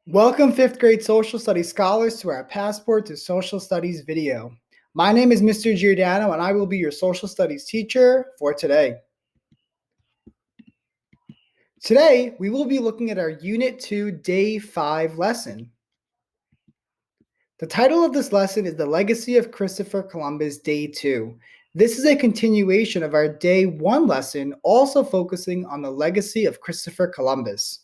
Welcome 5th grade social studies scholars to our Passport to Social Studies video. My name is Mr. Giordano and I will be your social studies teacher for today. Today, we will be looking at our Unit 2 Day 5 lesson. The title of this lesson is The Legacy of Christopher Columbus Day 2. This is a continuation of our Day 1 lesson, also focusing on the legacy of Christopher Columbus.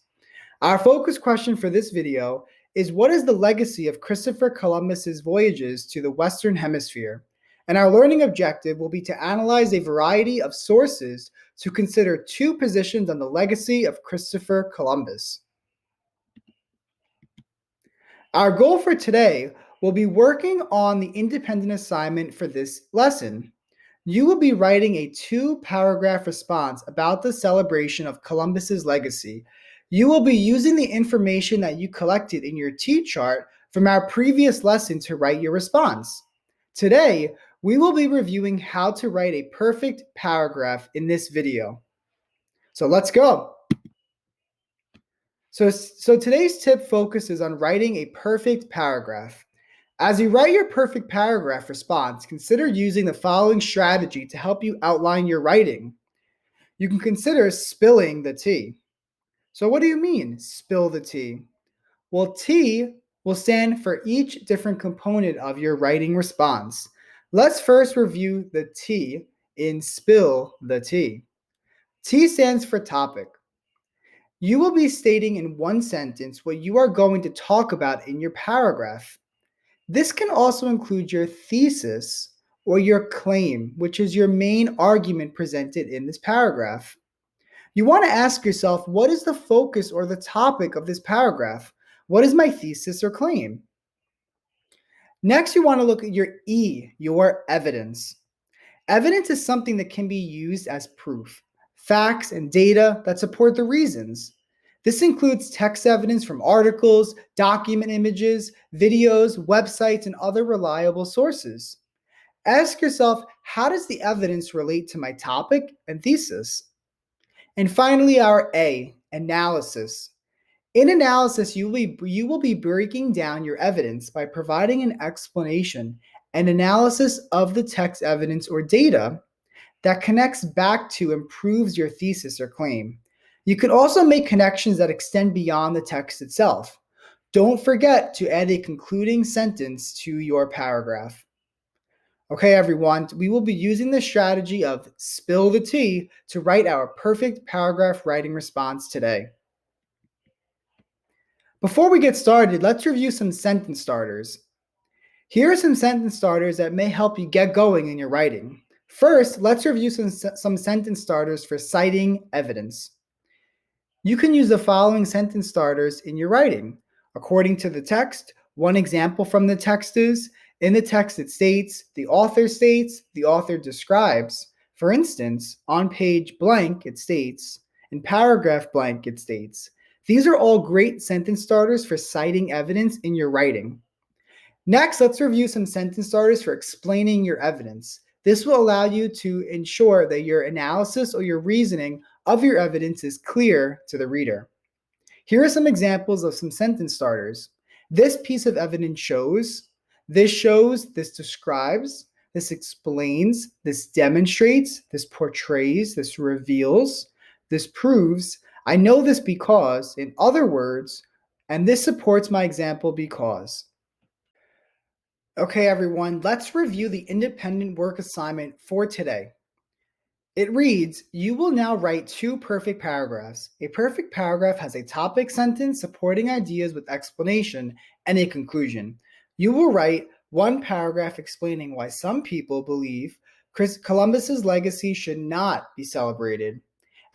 Our focus question for this video is what is the legacy of Christopher Columbus's voyages to the Western Hemisphere? And our learning objective will be to analyze a variety of sources to consider two positions on the legacy of Christopher Columbus. Our goal for today will be working on the independent assignment for this lesson. You will be writing a 2-paragraph response about the celebration of Columbus's legacy. You will be using the information that you collected in your T-chart from our previous lesson to write your response. Today, we will be reviewing how to write a perfect paragraph in this video. So let's go. So today's tip focuses on writing a perfect paragraph. As you write your perfect paragraph response, consider using the following strategy to help you outline your writing. You can consider spilling the tea. So what do you mean, spill the tea? Well, T will stand for each different component of your writing response. Let's first review the T in spill the tea. T stands for topic. You will be stating in one sentence what you are going to talk about in your paragraph. This can also include your thesis or your claim, which is your main argument presented in this paragraph. You want to ask yourself, what is the focus or the topic of this paragraph? What is my thesis or claim? Next, you want to look at your E, your evidence. Evidence is something that can be used as proof, facts and data that support the reasons. This includes text evidence from articles, document images, videos, websites, and other reliable sources. Ask yourself, how does the evidence relate to my topic and thesis? And finally, our A, analysis. In analysis, you will be breaking down your evidence by providing an explanation and analysis of the text evidence or data that connects back to and proves your thesis or claim. You can also make connections that extend beyond the text itself. Don't forget to add a concluding sentence to your paragraph. Okay, everyone, we will be using the strategy of spill the tea to write our perfect paragraph writing response today. Before we get started, let's review some sentence starters. Here are some sentence starters that may help you get going in your writing. First, let's review some sentence starters for citing evidence. You can use the following sentence starters in your writing. According to the text, one example from the text is, in the text it states, the author describes. For instance, on page blank it states, in paragraph blank it states. These are all great sentence starters for citing evidence in your writing. Next, let's review some sentence starters for explaining your evidence. This will allow you to ensure that your analysis or your reasoning of your evidence is clear to the reader. Here are some examples of some sentence starters. This piece of evidence shows, this describes, this explains, this demonstrates, this portrays, this reveals, this proves, I know this because, in other words, and this supports my example because. Okay, everyone, let's review the independent work assignment for today. It reads, you will now write 2 perfect paragraphs. A perfect paragraph has a topic sentence supporting ideas with explanation and a conclusion. You will write 1 paragraph explaining why some people believe Columbus's legacy should not be celebrated,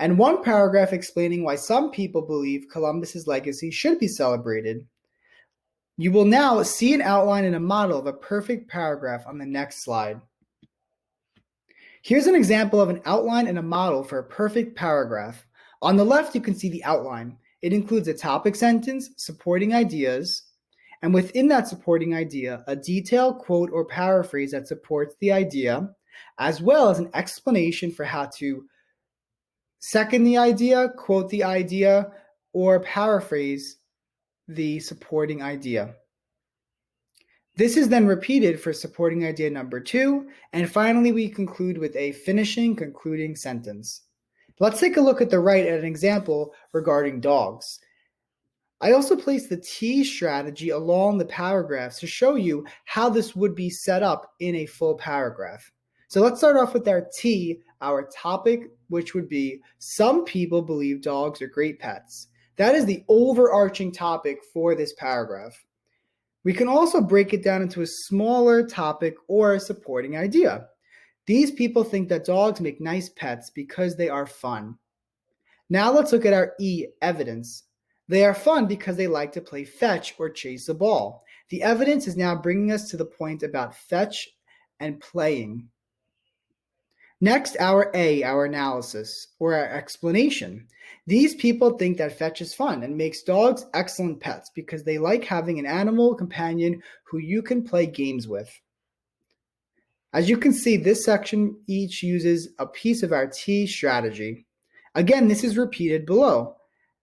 and 1 paragraph explaining why some people believe Columbus's legacy should be celebrated. You will now see an outline and a model of a perfect paragraph on the next slide. Here's an example of an outline and a model for a perfect paragraph. On the left, you can see the outline. It includes a topic sentence, supporting ideas, and within that supporting idea, a detailed quote or paraphrase that supports the idea, as well as an explanation for how to second the idea, quote the idea, or paraphrase the supporting idea. This is then repeated for supporting idea number 2, and finally we conclude with a finishing concluding sentence. Let's take a look at the right at an example regarding dogs. I also placed the T strategy along the paragraphs to show you how this would be set up in a full paragraph. So let's start off with our T, our topic, which would be some people believe dogs are great pets. That is the overarching topic for this paragraph. We can also break it down into a smaller topic or a supporting idea. These people think that dogs make nice pets because they are fun. Now let's look at our E, evidence. They are fun because they like to play fetch or chase a ball. The evidence is now bringing us to the point about fetch and playing. Next, our A, our analysis, or our explanation. These people think that fetch is fun and makes dogs excellent pets because they like having an animal companion who you can play games with. As you can see, this section each uses a piece of our T strategy. Again, this is repeated below.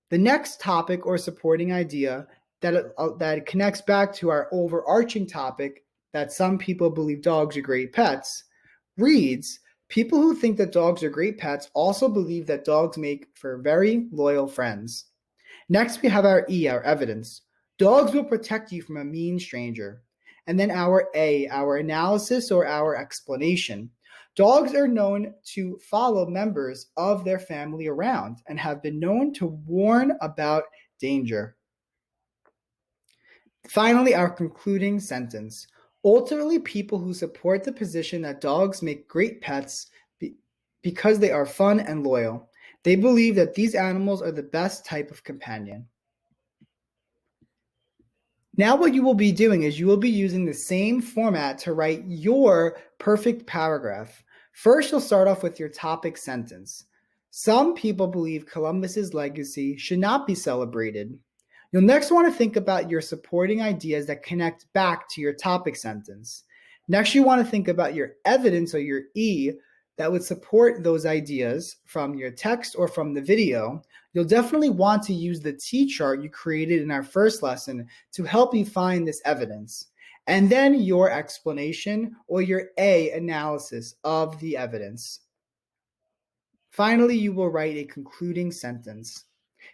The next topic or supporting idea that connects back to our overarching topic that some people believe dogs are great pets reads, people who think that dogs are great pets also believe that dogs make for very loyal friends. Next, we have our E, our evidence. Dogs will protect you from a mean stranger. And then our A, our analysis or our explanation. Dogs are known to follow members of their family around and have been known to warn about danger. Finally, our concluding sentence. Ultimately, people who support the position that dogs make great pets because they are fun and loyal. They believe that these animals are the best type of companion. Now what you will be doing is you will be using the same format to write your perfect paragraph. First, you'll start off with your topic sentence. Some people believe Columbus's legacy should not be celebrated. You'll next want to think about your supporting ideas that connect back to your topic sentence. Next, you want to think about your evidence or your E that would support those ideas from your text or from the video. You'll definitely want to use the T chart you created in our first lesson to help you find this evidence. And then your explanation or your A analysis of the evidence. Finally, you will write a concluding sentence.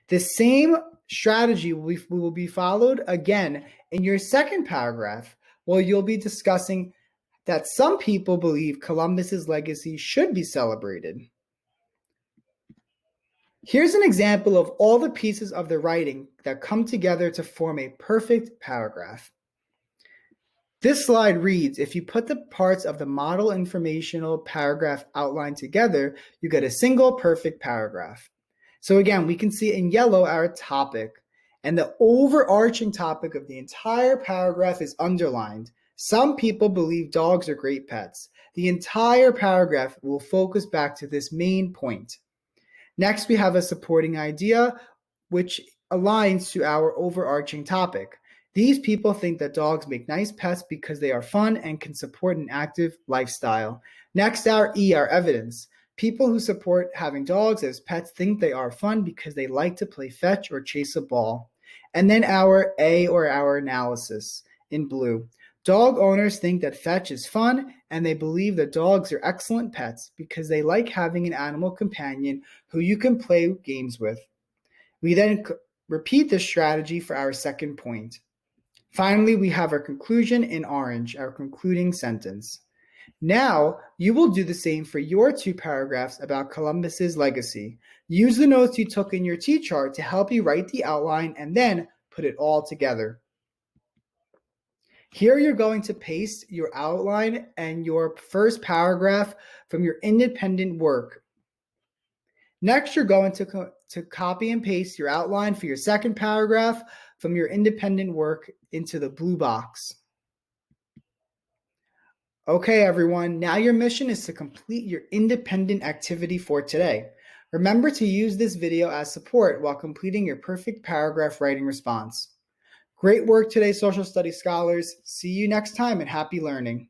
The same strategy will be followed again in your second paragraph, where you'll be discussing that some people believe Columbus's legacy should be celebrated. Here's an example of all the pieces of the writing that come together to form a perfect paragraph. This slide reads, if you put the parts of the model informational paragraph outline together, you get a single perfect paragraph. So again, we can see in yellow our topic, and the overarching topic of the entire paragraph is underlined. Some people believe dogs are great pets. The entire paragraph will focus back to this main point. Next, we have a supporting idea, which aligns to our overarching topic. These people think that dogs make nice pets because they are fun and can support an active lifestyle. Next, our E, our evidence. People who support having dogs as pets think they are fun because they like to play fetch or chase a ball. And then our A, or our analysis in blue. Dog owners think that fetch is fun, and they believe that dogs are excellent pets because they like having an animal companion who you can play games with. We then repeat this strategy for our second point. Finally, we have our conclusion in orange, our concluding sentence. Now, you will do the same for your 2 paragraphs about Columbus's legacy. Use the notes you took in your T-chart to help you write the outline and then put it all together. Here you're going to paste your outline and your first paragraph from your independent work. Next, you're going to copy and paste your outline for your second paragraph from your independent work into the blue box. Okay, everyone, now your mission is to complete your independent activity for today. Remember to use this video as support while completing your perfect paragraph writing response. Great work today, social studies scholars. See you next time and happy learning.